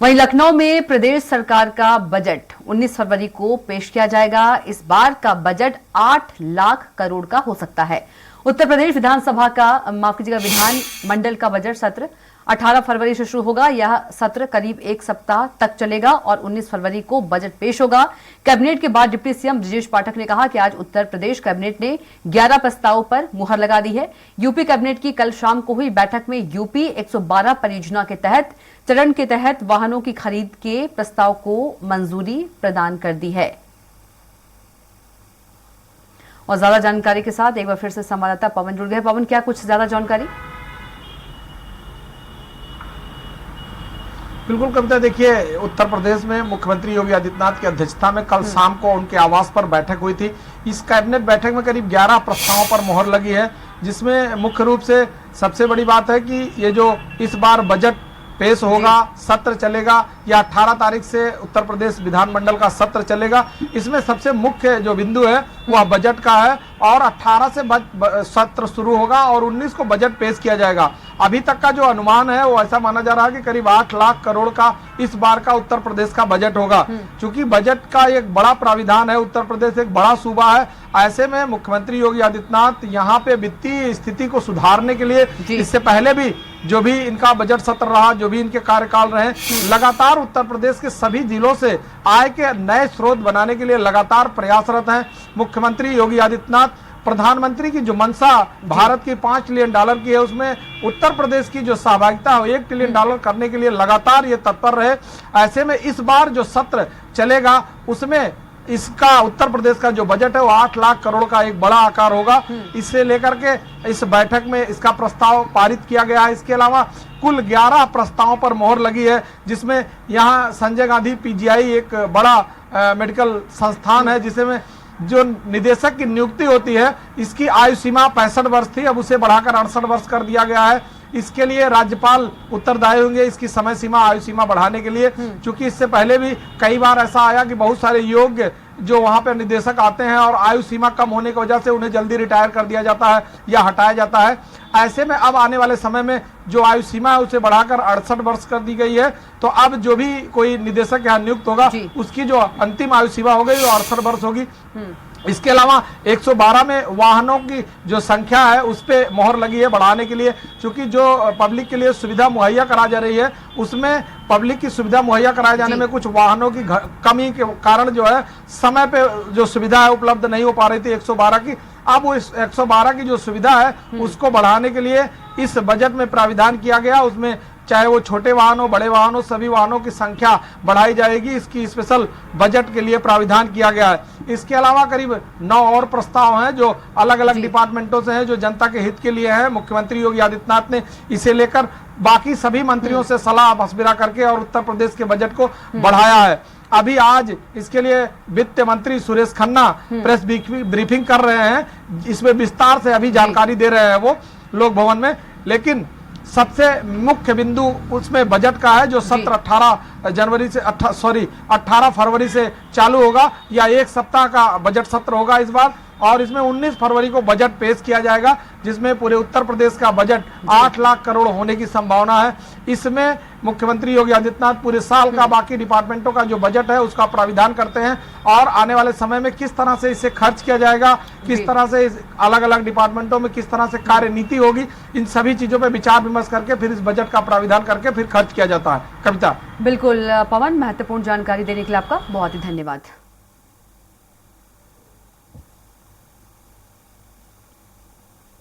वहीं लखनऊ में प्रदेश सरकार का बजट 19 फरवरी को पेश किया जाएगा। इस बार का बजट 8 लाख करोड़ का हो सकता है। उत्तर प्रदेश विधानसभा का विधान मंडल का बजट सत्र 18 फरवरी से शुरू होगा। यह सत्र करीब एक सप्ताह तक चलेगा और 19 फरवरी को बजट पेश होगा। कैबिनेट के बाद डिप्टी सीएम ब्रजेश पाठक ने कहा कि आज उत्तर प्रदेश कैबिनेट ने 11 प्रस्तावों पर मुहर लगा दी है। यूपी कैबिनेट की कल शाम को हुई बैठक में यूपी 112 परियोजना के तहत चरण के तहत वाहनों की खरीद के प्रस्ताव को मंजूरी प्रदान कर दी है। और ज्यादा जानकारी के साथ एक बार फिर से संवाददाता पवन जुड़ गए। पवन, क्या कुछ ज्यादा जानकारी? बिल्कुल कविता, देखिए उत्तर प्रदेश में मुख्यमंत्री योगी आदित्यनाथ की अध्यक्षता में कल शाम को उनके आवास पर बैठक हुई थी। इस कैबिनेट बैठक में करीब 11 प्रस्तावों पर मोहर लगी है, जिसमें मुख्य रूप से सबसे बड़ी बात है कि ये जो इस बार बजट पेश होगा, सत्र चलेगा, या 18 तारीख से उत्तर प्रदेश विधानमंडल का सत्र चलेगा। इसमें सबसे मुख्य जो बिंदु है वह बजट का है और 18 से सत्र शुरू होगा और 19 को बजट पेश किया जाएगा। अभी तक का जो अनुमान है वो ऐसा माना जा रहा है कि करीब 8 लाख करोड़ का इस बार का उत्तर प्रदेश का बजट होगा। क्योंकि बजट का एक बड़ा प्राविधान है, उत्तर प्रदेश एक बड़ा सूबा है, ऐसे में मुख्यमंत्री योगी आदित्यनाथ यहाँ पे वित्तीय स्थिति को सुधारने के लिए इससे पहले भी जो भी इनका बजट सत्र रहा, जो भी इनके कार्यकाल रहे, लगातार उत्तर प्रदेश के सभी जिलों से आय के नए स्रोत बनाने के लिए लगातार प्रयासरत हैं। मुख्यमंत्री योगी आदित्यनाथ प्रधानमंत्री की जो मंशा भारत की $5 ट्रिलियन की है, उसमें उत्तर प्रदेश की जो सहभागिता है $1 ट्रिलियन करने के लिए लगातार ये तत्पर रहे। ऐसे में इस बार जो सत्र चलेगा उसमें इसका उत्तर प्रदेश का जो बजट है वो 8 लाख करोड़ का एक बड़ा आकार होगा। इससे लेकर के इस बैठक में इसका प्रस्ताव पारित किया गया है। इसके अलावा कुल 11 प्रस्तावों पर मोहर लगी है, जिसमें यहाँ संजय गांधी पीजीआई एक बड़ा मेडिकल संस्थान है, जिसमें जो निदेशक की नियुक्ति होती है इसकी आयु सीमा 65 वर्ष थी, अब उसे बढ़ाकर 68 वर्ष कर दिया गया है। इसके लिए राज्यपाल उत्तरदायी होंगे इसकी समय सीमा, आयु सीमा बढ़ाने के लिए। क्योंकि इससे पहले भी कई बार ऐसा आया कि बहुत सारे योग्य जो वहां पर निदेशक आते हैं और आयु सीमा कम होने की वजह से उन्हें जल्दी रिटायर कर दिया जाता है या हटाया जाता है। ऐसे में अब आने वाले समय में जो आयु सीमा है उसे बढ़ाकर 68 वर्ष कर दी गई है। तो अब जो भी कोई निदेशक यहाँ नियुक्त होगा उसकी जो अंतिम आयु सीमा हो गई वो 68 वर्ष होगी। इसके अलावा 112 में वाहनों की जो संख्या है उस पर मोहर लगी है बढ़ाने के लिए, क्योंकि जो पब्लिक के लिए सुविधा मुहैया कराई जा रही है उसमें पब्लिक की सुविधा मुहैया कराए जाने में कुछ वाहनों की कमी के कारण जो है समय पे जो सुविधा है उपलब्ध नहीं हो पा रही थी 112 की। अब वो इस 112 की जो सुविधा है उसको बढ़ाने के लिए इस बजट में प्राविधान किया गया। उसमें चाहे वो छोटे वाहन हो, बड़े वाहन हो, सभी वाहनों की संख्या बढ़ाई जाएगी। इसकी स्पेशल बजट के लिए प्राविधान किया गया है। इसके अलावा करीब 9 और प्रस्ताव हैं जो अलग अलग डिपार्टमेंटों से हैं, जो जनता के हित के लिए हैं। मुख्यमंत्री योगी आदित्यनाथ ने इसे लेकर बाकी सभी मंत्रियों से सलाह मशविरा करके और उत्तर प्रदेश के बजट को बढ़ाया है। अभी आज इसके लिए वित्त मंत्री सुरेश खन्ना प्रेस ब्रीफिंग कर रहे हैं, इसमें विस्तार से अभी जानकारी दे रहे हैं वो लोक भवन में। लेकिन सबसे मुख्य बिंदु उसमें बजट का है, जो सत्र 18 फरवरी से चालू होगा या एक सप्ताह का बजट सत्र होगा इस बार। और इसमें 19 फरवरी को बजट पेश किया जाएगा, जिसमें पूरे उत्तर प्रदेश का बजट 8 लाख करोड़ होने की संभावना है। इसमें मुख्यमंत्री योगी आदित्यनाथ पूरे साल का बाकी डिपार्टमेंटों का जो बजट है उसका प्राविधान करते हैं और आने वाले समय में किस तरह से इसे खर्च किया जाएगा, किस तरह से अलग अलग डिपार्टमेंटों में किस तरह से कार्य नीति होगी, इन सभी चीजों पर विचार विमर्श करके फिर इस बजट का प्राविधान करके फिर खर्च किया जाता है। कविता, बिल्कुल पवन, महत्वपूर्ण जानकारी देने के लिए आपका बहुत ही धन्यवाद।